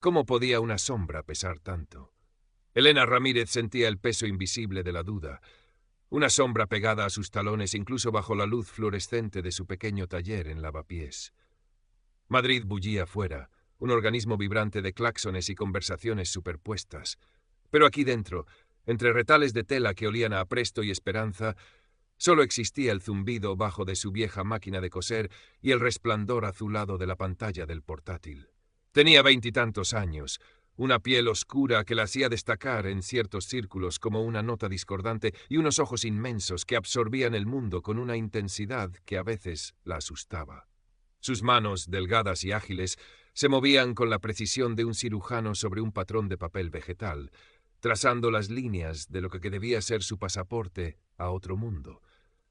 ¿Cómo podía una sombra pesar tanto? Elena Ramírez sentía el peso invisible de la duda, una sombra pegada a sus talones incluso bajo la luz fluorescente de su pequeño taller en Lavapiés. Madrid bullía fuera, un organismo vibrante de claxones y conversaciones superpuestas. Pero aquí dentro, entre retales de tela que olían a apresto y esperanza, solo existía el zumbido bajo de su vieja máquina de coser y el resplandor azulado de la pantalla del portátil. Tenía 20 y tantos años, una piel oscura que la hacía destacar en ciertos círculos como una nota discordante y unos ojos inmensos que absorbían el mundo con una intensidad que a veces la asustaba. Sus manos, delgadas y ágiles, se movían con la precisión de un cirujano sobre un patrón de papel vegetal, trazando las líneas de lo que debía ser su pasaporte a otro mundo,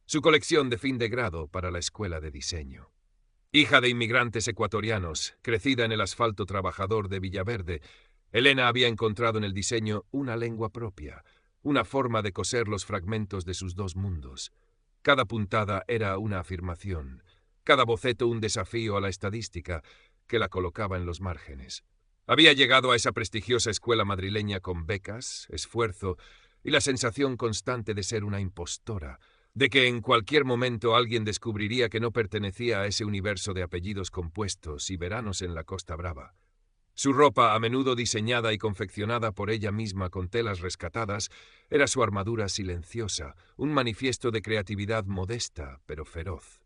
su colección de fin de grado para la escuela de diseño. Hija de inmigrantes ecuatorianos, crecida en el asfalto trabajador de Villaverde, Elena había encontrado en el diseño una lengua propia, una forma de coser los fragmentos de sus dos mundos. Cada puntada era una afirmación, cada boceto un desafío a la estadística que la colocaba en los márgenes. Había llegado a esa prestigiosa escuela madrileña con becas, esfuerzo y la sensación constante de ser una impostora, de que en cualquier momento alguien descubriría que no pertenecía a ese universo de apellidos compuestos y veranos en la Costa Brava. Su ropa, a menudo diseñada y confeccionada por ella misma con telas rescatadas, era su armadura silenciosa, un manifiesto de creatividad modesta pero feroz.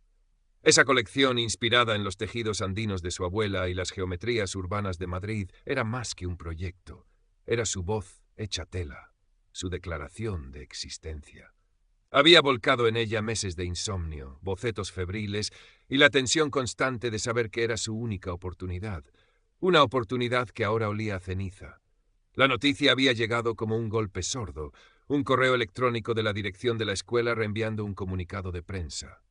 Esa colección, inspirada en los tejidos andinos de su abuela y las geometrías urbanas de Madrid, era más que un proyecto. Era su voz hecha tela, su declaración de existencia. Había volcado en ella meses de insomnio, bocetos febriles y la tensión constante de saber que era su única oportunidad. Una oportunidad que ahora olía a ceniza. La noticia había llegado como un golpe sordo, un correo electrónico de la dirección de la escuela reenviando un comunicado de prensa.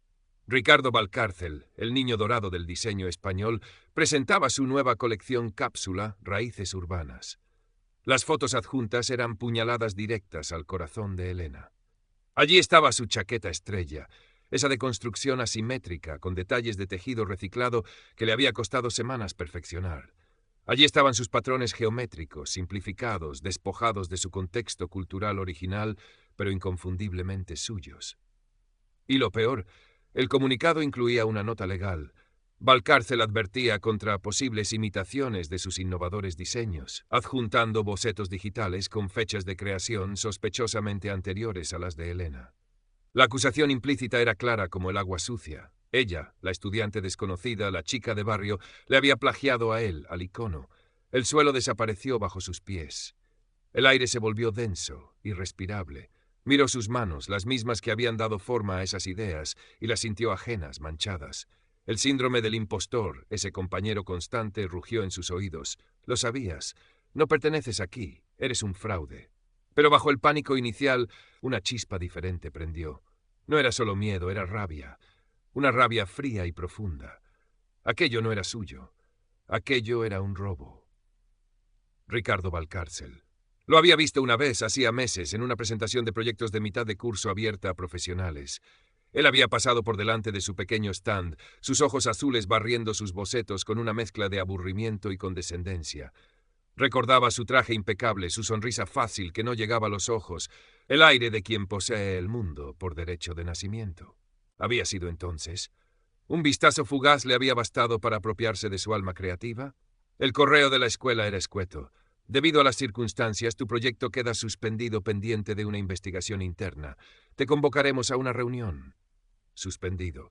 Ricardo Valcárcel, el niño dorado del diseño español, presentaba su nueva colección cápsula Raíces Urbanas. Las fotos adjuntas eran puñaladas directas al corazón de Elena. Allí estaba su chaqueta estrella, esa de construcción asimétrica, con detalles de tejido reciclado que le había costado semanas perfeccionar. Allí estaban sus patrones geométricos, simplificados, despojados de su contexto cultural original, pero inconfundiblemente suyos. Y lo peor, el comunicado incluía una nota legal. Valcárcel advertía contra posibles imitaciones de sus innovadores diseños, adjuntando bocetos digitales con fechas de creación sospechosamente anteriores a las de Elena. La acusación implícita era clara como el agua sucia. Ella, la estudiante desconocida, la chica de barrio, le había plagiado a él, al icono. El suelo desapareció bajo sus pies. El aire se volvió denso, irrespirable. Miró sus manos, las mismas que habían dado forma a esas ideas, y las sintió ajenas, manchadas. El síndrome del impostor, ese compañero constante, rugió en sus oídos. Lo sabías. No perteneces aquí. Eres un fraude. Pero bajo el pánico inicial, una chispa diferente prendió. No era solo miedo, era rabia. Una rabia fría y profunda. Aquello no era suyo. Aquello era un robo. Ricardo Valcárcel. Lo había visto una vez, hacía meses, en una presentación de proyectos de mitad de curso abierta a profesionales. Él había pasado por delante de su pequeño stand, sus ojos azules barriendo sus bocetos con una mezcla de aburrimiento y condescendencia. Recordaba su traje impecable, su sonrisa fácil que no llegaba a los ojos, el aire de quien posee el mundo por derecho de nacimiento. ¿Había sido entonces? ¿Un vistazo fugaz le había bastado para apropiarse de su alma creativa? El correo de la escuela era escueto. Debido a las circunstancias, tu proyecto queda suspendido pendiente de una investigación interna. Te convocaremos a una reunión. Suspendido.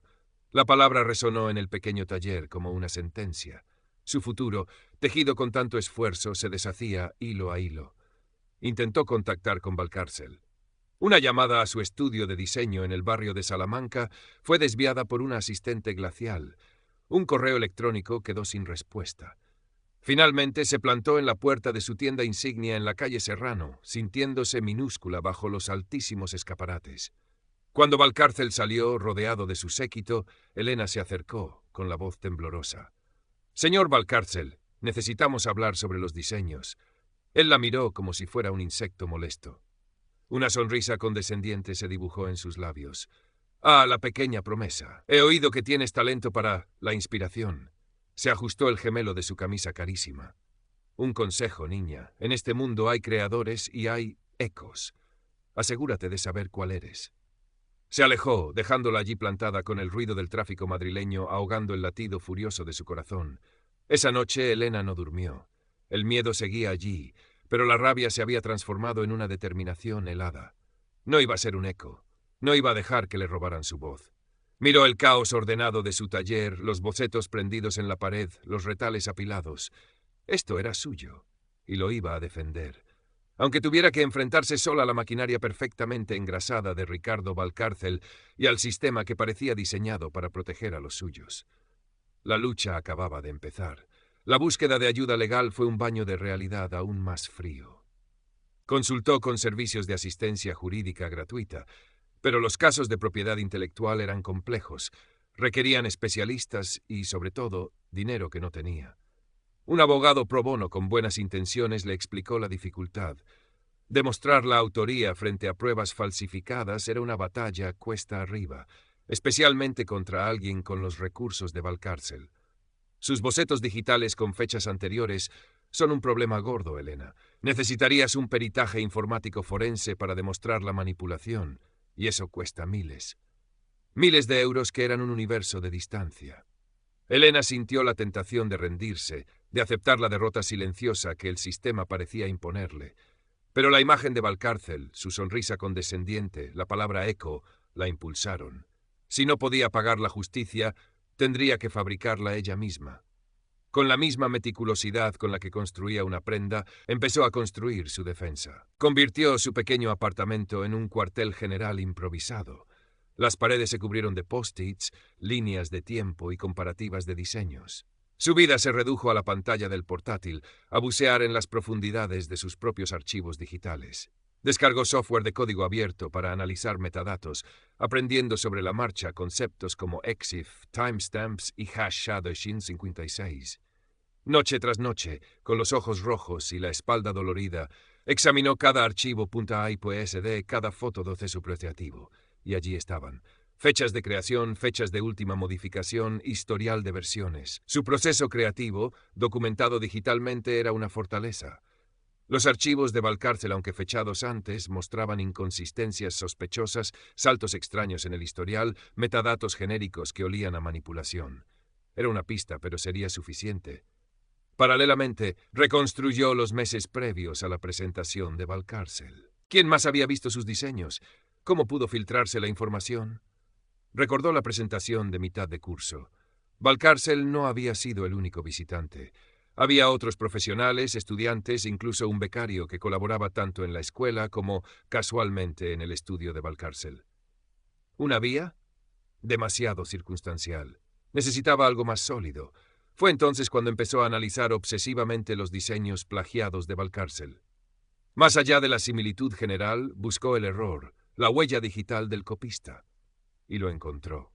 La palabra resonó en el pequeño taller como una sentencia. Su futuro, tejido con tanto esfuerzo, se deshacía hilo a hilo. Intentó contactar con Valcárcel. Una llamada a su estudio de diseño en el barrio de Salamanca fue desviada por una asistente glacial. Un correo electrónico quedó sin respuesta. Finalmente se plantó en la puerta de su tienda insignia en la calle Serrano, sintiéndose minúscula bajo los altísimos escaparates. Cuando Valcárcel salió, rodeado de su séquito, Elena se acercó, con la voz temblorosa. «Señor Valcárcel, necesitamos hablar sobre los diseños». Él la miró como si fuera un insecto molesto. Una sonrisa condescendiente se dibujó en sus labios. «Ah, la pequeña promesa. He oído que tienes talento para la inspiración». Se ajustó el gemelo de su camisa carísima. Un consejo, niña. En este mundo hay creadores y hay ecos. Asegúrate de saber cuál eres. Se alejó, dejándola allí plantada con el ruido del tráfico madrileño ahogando el latido furioso de su corazón. Esa noche Elena no durmió. El miedo seguía allí, pero la rabia se había transformado en una determinación helada. No iba a ser un eco. No iba a dejar que le robaran su voz. Miró el caos ordenado de su taller, los bocetos prendidos en la pared, los retales apilados. Esto era suyo, y lo iba a defender. Aunque tuviera que enfrentarse sola a la maquinaria perfectamente engrasada de Ricardo Valcárcel y al sistema que parecía diseñado para proteger a los suyos. La lucha acababa de empezar. La búsqueda de ayuda legal fue un baño de realidad aún más frío. Consultó con servicios de asistencia jurídica gratuita, pero los casos de propiedad intelectual eran complejos, requerían especialistas y, sobre todo, dinero que no tenía. Un abogado pro bono con buenas intenciones le explicó la dificultad. Demostrar la autoría frente a pruebas falsificadas era una batalla cuesta arriba, especialmente contra alguien con los recursos de Valcárcel. Sus bocetos digitales con fechas anteriores son un problema gordo, Elena. Necesitarías un peritaje informático forense para demostrar la manipulación, y eso cuesta miles. Miles de euros que eran un universo de distancia. Elena sintió la tentación de rendirse, de aceptar la derrota silenciosa que el sistema parecía imponerle. Pero la imagen de Valcárcel, su sonrisa condescendiente, la palabra eco, la impulsaron. Si no podía pagar la justicia, tendría que fabricarla ella misma. Con la misma meticulosidad con la que construía una prenda, empezó a construir su defensa. Convirtió su pequeño apartamento en un cuartel general improvisado. Las paredes se cubrieron de post-its, líneas de tiempo y comparativas de diseños. Su vida se redujo a la pantalla del portátil, a bucear en las profundidades de sus propios archivos digitales. Descargó software de código abierto para analizar metadatos, aprendiendo sobre la marcha conceptos como EXIF, timestamps y hash shadowing 56. Noche tras noche, con los ojos rojos y la espalda dolorida, examinó cada archivo .aip.sd, cada foto de su creativo. Y allí estaban. Fechas de creación, fechas de última modificación, historial de versiones. Su proceso creativo, documentado digitalmente, era una fortaleza. Los archivos de Valcárcel, aunque fechados antes, mostraban inconsistencias sospechosas, saltos extraños en el historial, metadatos genéricos que olían a manipulación. Era una pista, pero sería suficiente. Paralelamente, reconstruyó los meses previos a la presentación de Valcárcel. ¿Quién más había visto sus diseños? ¿Cómo pudo filtrarse la información? Recordó la presentación de mitad de curso. Valcárcel no había sido el único visitante. Había otros profesionales, estudiantes, incluso un becario que colaboraba tanto en la escuela como casualmente en el estudio de Valcárcel. ¿Una vía? Demasiado circunstancial. Necesitaba algo más sólido. Fue entonces cuando empezó a analizar obsesivamente los diseños plagiados de Valcárcel. Más allá de la similitud general, buscó el error, la huella digital del copista, y lo encontró.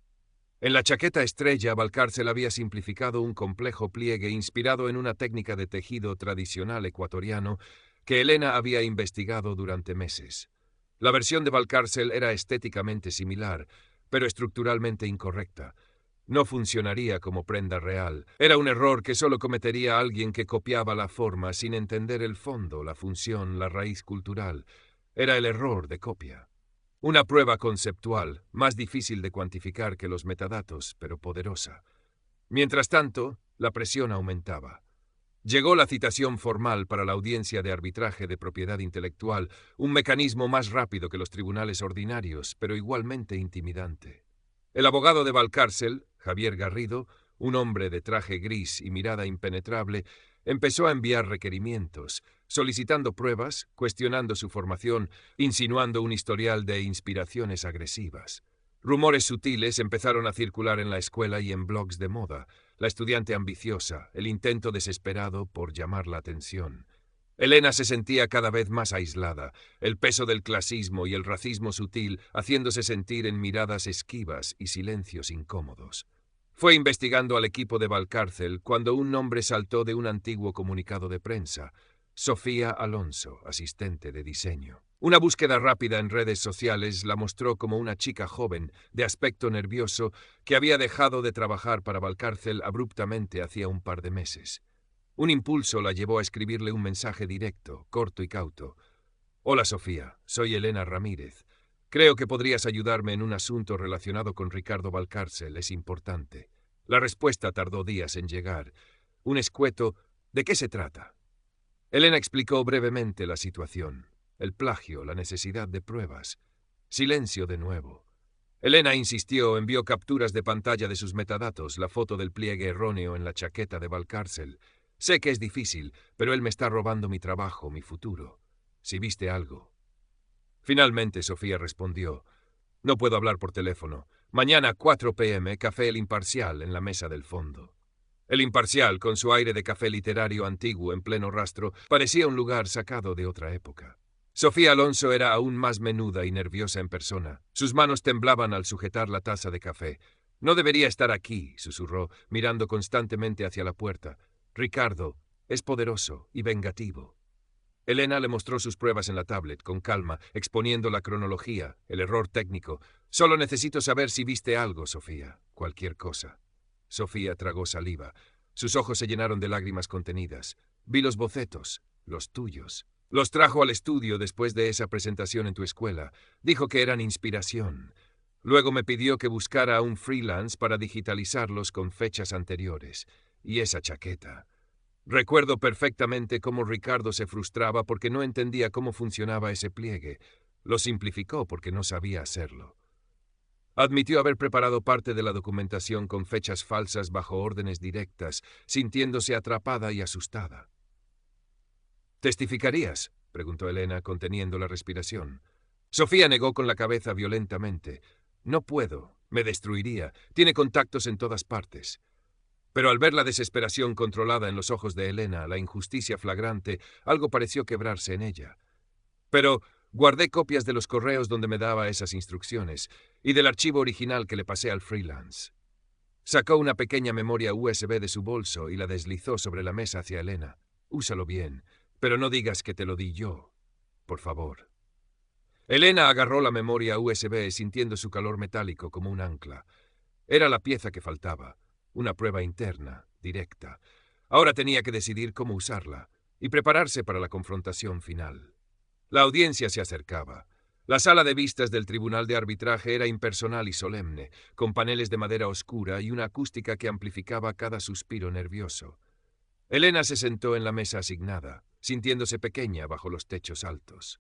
En la chaqueta estrella, Valcárcel había simplificado un complejo pliegue inspirado en una técnica de tejido tradicional ecuatoriano que Elena había investigado durante meses. La versión de Valcárcel era estéticamente similar, pero estructuralmente incorrecta. No funcionaría como prenda real. Era un error que solo cometería alguien que copiaba la forma sin entender el fondo, la función, la raíz cultural. Era el error de copia. Una prueba conceptual, más difícil de cuantificar que los metadatos, pero poderosa. Mientras tanto, la presión aumentaba. Llegó la citación formal para la audiencia de arbitraje de propiedad intelectual, un mecanismo más rápido que los tribunales ordinarios, pero igualmente intimidante. El abogado de Valcárcel, Javier Garrido, un hombre de traje gris y mirada impenetrable, empezó a enviar requerimientos, solicitando pruebas, cuestionando su formación, insinuando un historial de inspiraciones agresivas. Rumores sutiles empezaron a circular en la escuela y en blogs de moda, la estudiante ambiciosa, el intento desesperado por llamar la atención. Elena se sentía cada vez más aislada, el peso del clasismo y el racismo sutil haciéndose sentir en miradas esquivas y silencios incómodos. Fue investigando al equipo de Valcárcel cuando un nombre saltó de un antiguo comunicado de prensa: Sofía Alonso, asistente de diseño. Una búsqueda rápida en redes sociales la mostró como una chica joven, de aspecto nervioso, que había dejado de trabajar para Valcárcel abruptamente hacía un par de meses. Un impulso la llevó a escribirle un mensaje directo, corto y cauto. «Hola, Sofía, soy Elena Ramírez. Creo que podrías ayudarme en un asunto relacionado con Ricardo Valcárcel. Es importante». La respuesta tardó días en llegar. Un escueto «¿De qué se trata?». Elena explicó brevemente la situación. El plagio, la necesidad de pruebas. Silencio de nuevo. Elena insistió, envió capturas de pantalla de sus metadatos, la foto del pliegue erróneo en la chaqueta de Valcárcel. «Sé que es difícil, pero él me está robando mi trabajo, mi futuro. Si viste algo». Finalmente Sofía respondió: «No puedo hablar por teléfono. Mañana 4 p.m, café El Imparcial en la mesa del fondo». El Imparcial, con su aire de café literario antiguo en pleno rastro, parecía un lugar sacado de otra época. Sofía Alonso era aún más menuda y nerviosa en persona. Sus manos temblaban al sujetar la taza de café. «No debería estar aquí», susurró, mirando constantemente hacia la puerta. «Ricardo es poderoso y vengativo». Elena le mostró sus pruebas en la tablet, con calma, exponiendo la cronología, el error técnico. «Solo necesito saber si viste algo, Sofía. Cualquier cosa». Sofía tragó saliva. Sus ojos se llenaron de lágrimas contenidas. «Vi los bocetos, los tuyos. Los trajo al estudio después de esa presentación en tu escuela. Dijo que eran inspiración. Luego me pidió que buscara a un freelance para digitalizarlos con fechas anteriores. Y esa chaqueta. Recuerdo perfectamente cómo Ricardo se frustraba porque no entendía cómo funcionaba ese pliegue. Lo simplificó porque no sabía hacerlo. Admitió haber preparado parte de la documentación con fechas falsas bajo órdenes directas, sintiéndose atrapada y asustada. «¿Testificarías?», preguntó Elena, conteniendo la respiración. Sofía negó con la cabeza violentamente. «No puedo. Me destruiría. Tiene contactos en todas partes». Pero al ver la desesperación controlada en los ojos de Elena, la injusticia flagrante, algo pareció quebrarse en ella. «Pero guardé copias de los correos donde me daba esas instrucciones y del archivo original que le pasé al freelance». Sacó una pequeña memoria USB de su bolso y la deslizó sobre la mesa hacia Elena. «Úsalo bien, pero no digas que te lo di yo, por favor». Elena agarró la memoria USB sintiendo su calor metálico como un ancla. Era la pieza que faltaba, una prueba interna, directa. Ahora tenía que decidir cómo usarla y prepararse para la confrontación final. La audiencia se acercaba. La sala de vistas del tribunal de arbitraje era impersonal y solemne, con paneles de madera oscura y una acústica que amplificaba cada suspiro nervioso. Elena se sentó en la mesa asignada, sintiéndose pequeña bajo los techos altos.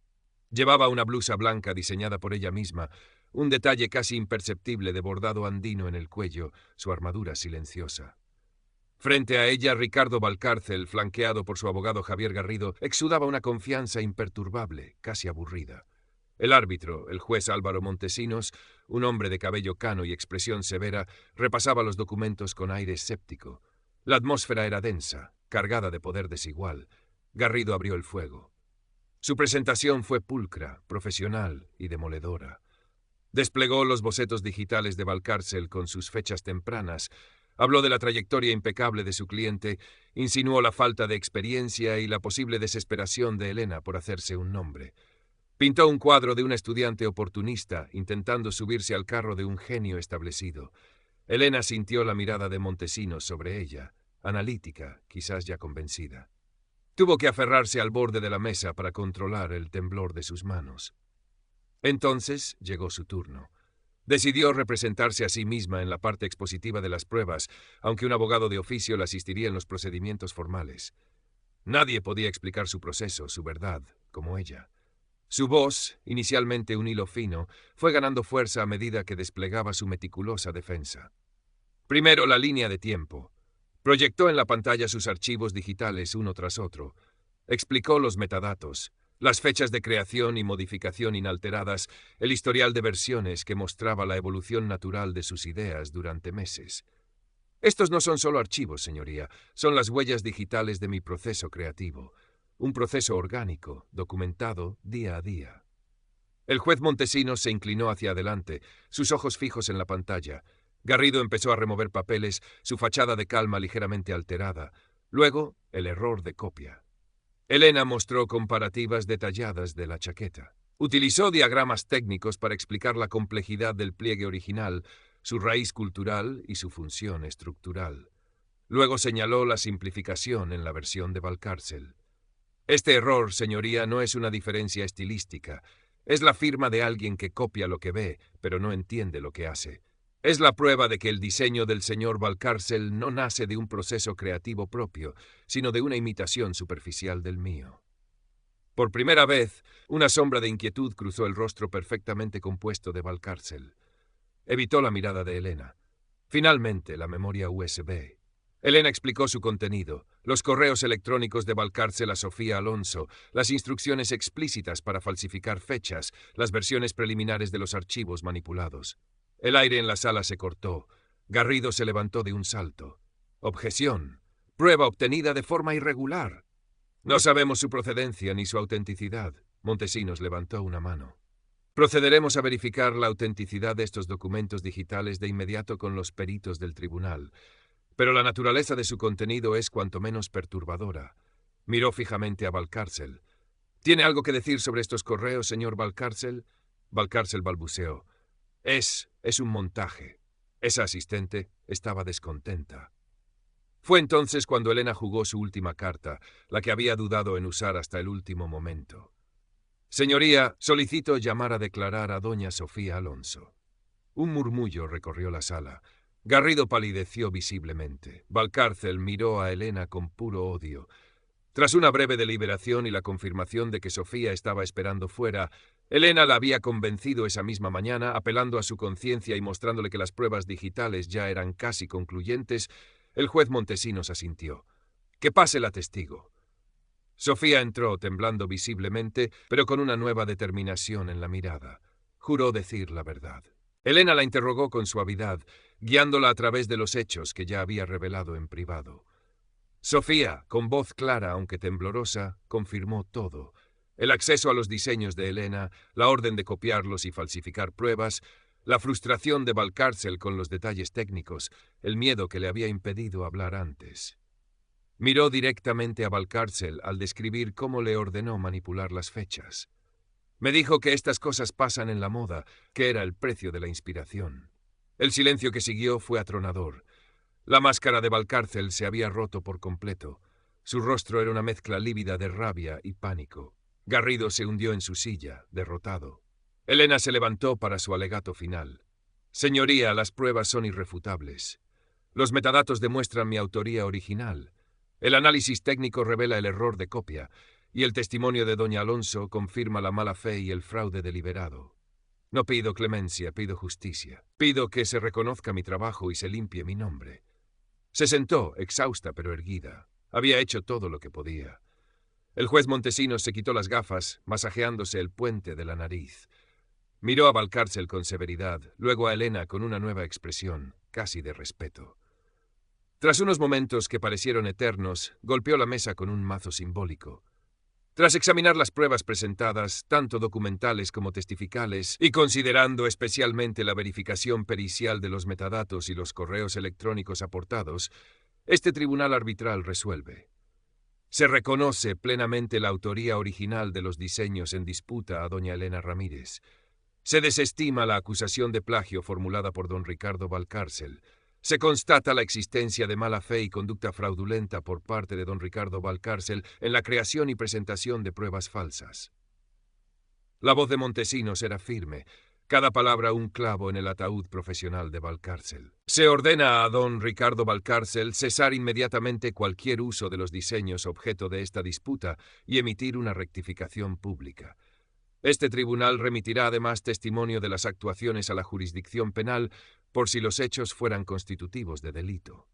Llevaba una blusa blanca diseñada por ella misma, un detalle casi imperceptible de bordado andino en el cuello, su armadura silenciosa. Frente a ella, Ricardo Valcárcel, flanqueado por su abogado Javier Garrido, exudaba una confianza imperturbable, casi aburrida. El árbitro, el juez Álvaro Montesinos, un hombre de cabello cano y expresión severa, repasaba los documentos con aire escéptico. La atmósfera era densa, cargada de poder desigual. Garrido abrió el fuego. Su presentación fue pulcra, profesional y demoledora. Desplegó los bocetos digitales de Valcárcel con sus fechas tempranas, habló de la trayectoria impecable de su cliente, insinuó la falta de experiencia y la posible desesperación de Elena por hacerse un nombre. Pintó un cuadro de un estudiante oportunista intentando subirse al carro de un genio establecido. Elena sintió la mirada de Montesinos sobre ella, analítica, quizás ya convencida. Tuvo que aferrarse al borde de la mesa para controlar el temblor de sus manos. Entonces llegó su turno. Decidió representarse a sí misma en la parte expositiva de las pruebas, aunque un abogado de oficio la asistiría en los procedimientos formales. Nadie podía explicar su proceso, su verdad, como ella. Su voz, inicialmente un hilo fino, fue ganando fuerza a medida que desplegaba su meticulosa defensa. Primero, la línea de tiempo. Proyectó en la pantalla sus archivos digitales uno tras otro. Explicó los metadatos, las fechas de creación y modificación inalteradas, el historial de versiones que mostraba la evolución natural de sus ideas durante meses. Estos no son solo archivos, señoría, son las huellas digitales de mi proceso creativo. Un proceso orgánico, documentado día a día. El juez Montesinos se inclinó hacia adelante, sus ojos fijos en la pantalla. Garrido empezó a remover papeles, su fachada de calma ligeramente alterada. Luego, el error de copia. Elena mostró comparativas detalladas de la chaqueta. Utilizó diagramas técnicos para explicar la complejidad del pliegue original, su raíz cultural y su función estructural. Luego señaló la simplificación en la versión de Valcárcel. Este error, señoría, no es una diferencia estilística. Es la firma de alguien que copia lo que ve, pero no entiende lo que hace. Es la prueba de que el diseño del señor Valcárcel no nace de un proceso creativo propio, sino de una imitación superficial del mío. Por primera vez, una sombra de inquietud cruzó el rostro perfectamente compuesto de Valcárcel. Evitó la mirada de Elena. Finalmente, la memoria USB. Elena explicó su contenido, los correos electrónicos de Valcárcel a Sofía Alonso, las instrucciones explícitas para falsificar fechas, las versiones preliminares de los archivos manipulados. El aire en la sala se cortó. Garrido se levantó de un salto. Objeción. Prueba obtenida de forma irregular. No sabemos su procedencia ni su autenticidad. Montesinos levantó una mano. Procederemos a verificar la autenticidad de estos documentos digitales de inmediato con los peritos del tribunal. Pero la naturaleza de su contenido es cuanto menos perturbadora. Miró fijamente a Valcárcel. ¿Tiene algo que decir sobre estos correos, señor Valcárcel? Valcárcel balbuceó. Es un montaje. Esa asistente estaba descontenta. Fue entonces cuando Elena jugó su última carta, la que había dudado en usar hasta el último momento. Señoría, solicito llamar a declarar a doña Sofía Alonso. Un murmullo recorrió la sala. Garrido palideció visiblemente. Valcárcel miró a Elena con puro odio. Tras una breve deliberación y la confirmación de que Sofía estaba esperando fuera, Elena la había convencido esa misma mañana, apelando a su conciencia y mostrándole que las pruebas digitales ya eran casi concluyentes. El juez Montesinos asintió. «Que pase la testigo». Sofía entró, temblando visiblemente, pero con una nueva determinación en la mirada. Juró decir la verdad. Elena la interrogó con suavidad, guiándola a través de los hechos que ya había revelado en privado. Sofía, con voz clara aunque temblorosa, confirmó todo. El acceso a los diseños de Elena, la orden de copiarlos y falsificar pruebas, la frustración de Valcárcel con los detalles técnicos, el miedo que le había impedido hablar antes. Miró directamente a Valcárcel al describir cómo le ordenó manipular las fechas. Me dijo que estas cosas pasan en la moda, que era el precio de la inspiración. El silencio que siguió fue atronador. La máscara de Valcárcel se había roto por completo. Su rostro era una mezcla lívida de rabia y pánico. Garrido se hundió en su silla, derrotado. Elena se levantó para su alegato final. Señoría, las pruebas son irrefutables. Los metadatos demuestran mi autoría original. El análisis técnico revela el error de copia, y el testimonio de doña Alonso confirma la mala fe y el fraude deliberado. No pido clemencia, pido justicia. Pido que se reconozca mi trabajo y se limpie mi nombre. Se sentó, exhausta pero erguida. Había hecho todo lo que podía. El juez Montesinos se quitó las gafas, masajeándose el puente de la nariz. Miró a Valcárcel con severidad, luego a Elena con una nueva expresión, casi de respeto. Tras unos momentos que parecieron eternos, golpeó la mesa con un mazo simbólico. Tras examinar las pruebas presentadas, tanto documentales como testificales, y considerando especialmente la verificación pericial de los metadatos y los correos electrónicos aportados, este tribunal arbitral resuelve. Se reconoce plenamente la autoría original de los diseños en disputa a doña Elena Ramírez. Se desestima la acusación de plagio formulada por don Ricardo Valcárcel. Se constata la existencia de mala fe y conducta fraudulenta por parte de don Ricardo Valcárcel en la creación y presentación de pruebas falsas. La voz de Montesinos era firme, cada palabra un clavo en el ataúd profesional de Valcárcel. Se ordena a don Ricardo Valcárcel cesar inmediatamente cualquier uso de los diseños objeto de esta disputa y emitir una rectificación pública. Este tribunal remitirá además testimonio de las actuaciones a la jurisdicción penal por si los hechos fueran constitutivos de delito.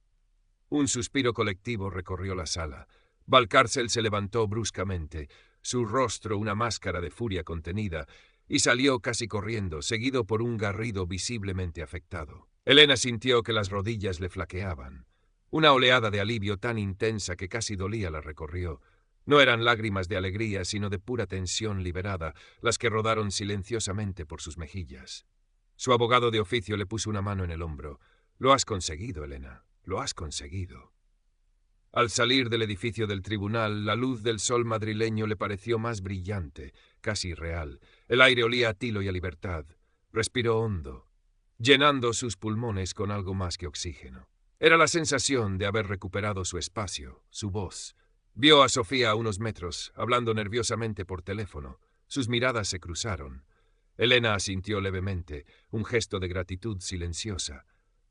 Un suspiro colectivo recorrió la sala. Valcárcel se levantó bruscamente, su rostro una máscara de furia contenida, y salió casi corriendo, seguido por un Garrido visiblemente afectado. Elena sintió que las rodillas le flaqueaban. Una oleada de alivio tan intensa que casi dolía la recorrió. No eran lágrimas de alegría, sino de pura tensión liberada, las que rodaron silenciosamente por sus mejillas. Su abogado de oficio le puso una mano en el hombro. «Lo has conseguido, Elena, lo has conseguido». Al salir del edificio del tribunal, la luz del sol madrileño le pareció más brillante, casi real. El aire olía a tilo y a libertad. Respiró hondo, llenando sus pulmones con algo más que oxígeno. Era la sensación de haber recuperado su espacio, su voz. Vio a Sofía a unos metros, hablando nerviosamente por teléfono. Sus miradas se cruzaron. Elena asintió levemente, un gesto de gratitud silenciosa.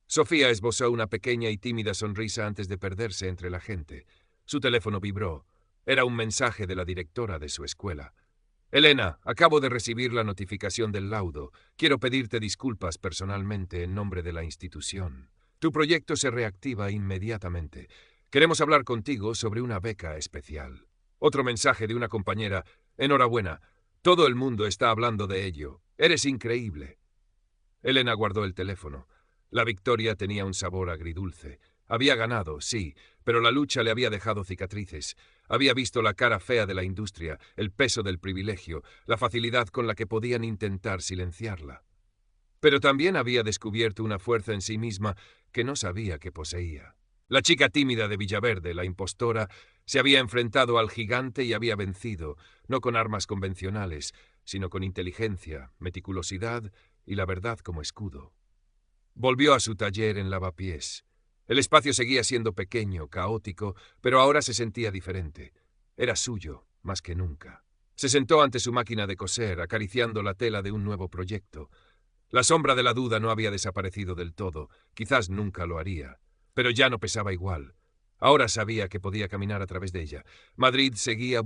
Sofía esbozó una pequeña y tímida sonrisa antes de perderse entre la gente. Su teléfono vibró. Era un mensaje de la directora de su escuela. Elena, acabo de recibir la notificación del laudo. Quiero pedirte disculpas personalmente en nombre de la institución. Tu proyecto se reactiva inmediatamente. Queremos hablar contigo sobre una beca especial. Otro mensaje de una compañera. Enhorabuena. Todo el mundo está hablando de ello. Eres increíble. Elena guardó el teléfono. La victoria tenía un sabor agridulce. Había ganado, sí, pero la lucha le había dejado cicatrices. Había visto la cara fea de la industria, el peso del privilegio, la facilidad con la que podían intentar silenciarla. Pero también había descubierto una fuerza en sí misma que no sabía que poseía. La chica tímida de Villaverde, la impostora, se había enfrentado al gigante y había vencido, no con armas convencionales, sino con inteligencia, meticulosidad y la verdad como escudo. Volvió a su taller en Lavapiés. El espacio seguía siendo pequeño, caótico, pero ahora se sentía diferente. Era suyo, más que nunca. Se sentó ante su máquina de coser, acariciando la tela de un nuevo proyecto. La sombra de la duda no había desaparecido del todo, quizás nunca lo haría, pero ya no pesaba igual. Ahora sabía que podía caminar a través de ella. Madrid seguía